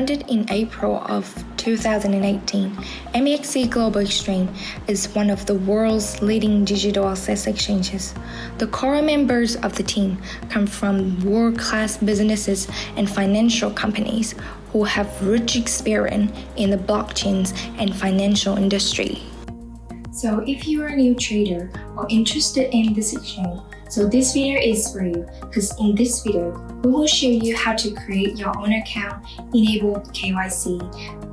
Founded in April of 2018, MEXC Global Exchange is one of the world's leading digital asset exchanges. The core members of the team come from world-class businesses and financial companies who have rich experience in the blockchains and financial industry. So if you are a new trader or interested in this exchange, so this video is for you, because in this video, we will show you how to create your own account, enable KYC,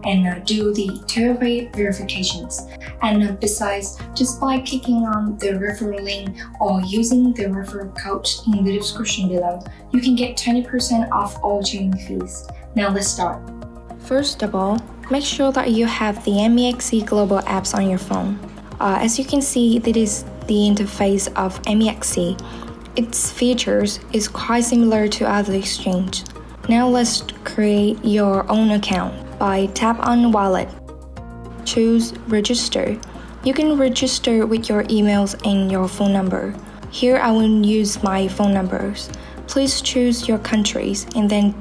and do the 2FA verifications. And besides, just by clicking on the referral link or using the referral code in the description below, you can get 20% off all trading fees. Now let's start. First of all, make sure that you have the MEXC Global apps on your phone. As you can see, this is the interface of MEXC. Its features is quite similar to other exchange. Now let's create your own account by tap on Wallet. Choose Register. You can register with your emails and your phone number. Here I will use my phone numbers. Please choose your countries and then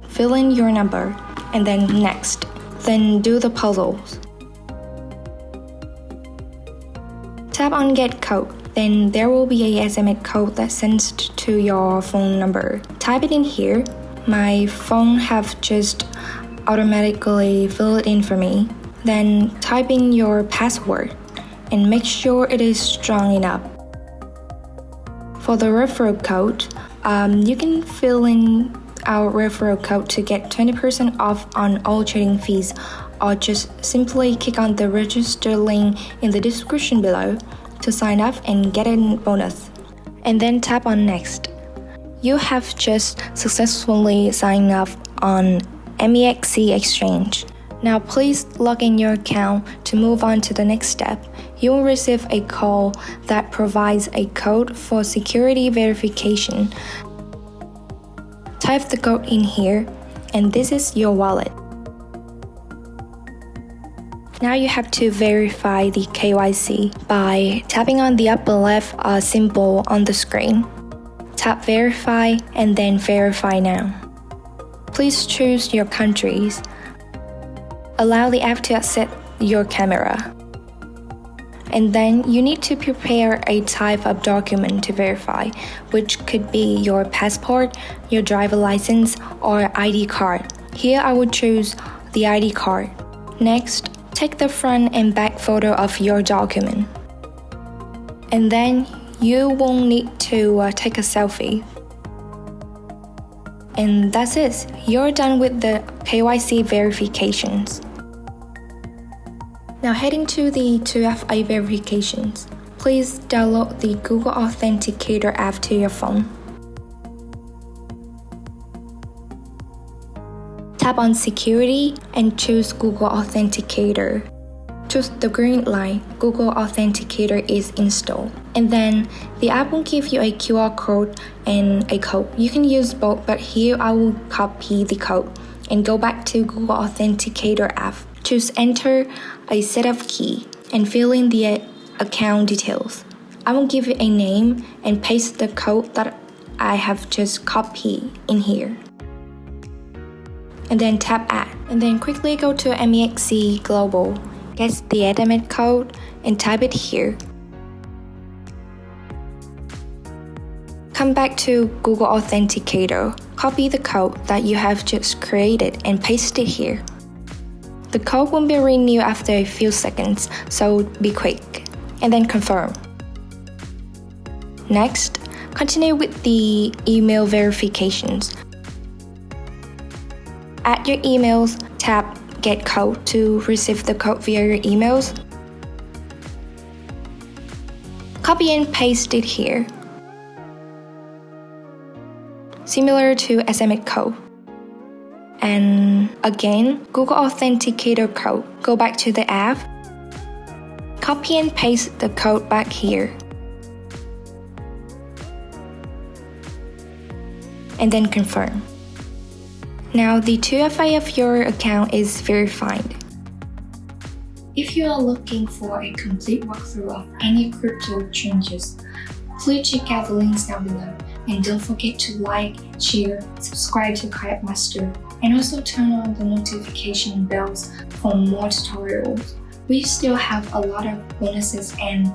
fill in your number and then next. Then do the puzzles. Tap on Get Code, then there will be a SMS code that sends to your phone number. Type it in here. My phone have just automatically filled it in for me. Then type in your password and make sure it is strong enough. For the referral code, you can fill in our referral code to get 20% off on all trading fees, or just simply click on the register link in the description below to sign up and get a bonus. And then tap on Next. You have just successfully signed up on MEXC Exchange. Now please log in your account to move on to the next step. You will receive a call that provides a code for security verification. Type the code in here, and this is your wallet. Now you have to verify the KYC by tapping on the upper left symbol on the screen. Tap Verify and then Verify Now. Please choose your countries. Allow the app to accept your camera. And then you need to prepare a type of document to verify, which could be your passport, your driver license, or ID card. Here I would choose the ID card. Next, take the front and back photo of your document. And then you will need to take a selfie. And that's it. You're done with the KYC verifications. Now head into the 2FA verifications. Please download the Google Authenticator app to your phone. Tap on Security and choose Google Authenticator. Choose the green line, Google Authenticator is installed. And then the app will give you a QR code and a code. You can use both, but here I will copy the code and go back to Google Authenticator app. Choose Enter a setup key and fill in the account details. I will give it a name and paste the code that I have just copied in here. And then tap Add. And then quickly go to MEXC Global. Get the SMS code and type it here. Come back to Google Authenticator. Copy the code that you have just created and paste it here. The code will be renewed after a few seconds, so be quick. And then confirm. Next, continue with the email verifications. Add your emails, tap Get Code to receive the code via your emails. Copy and paste it here. Similar to SMS code. And again, Google Authenticator code. Go back to the app. Copy and paste the code back here. And then confirm. Now the 2FA of your account is verified. If you are looking for a complete walkthrough of any crypto exchanges, please check out the links down below. And don't forget to like, share, subscribe to Kayak Master, and also turn on the notification bells for more tutorials. We still have a lot of bonuses and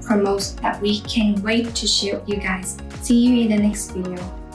promos that we can't wait to share with you guys. See you in the next video.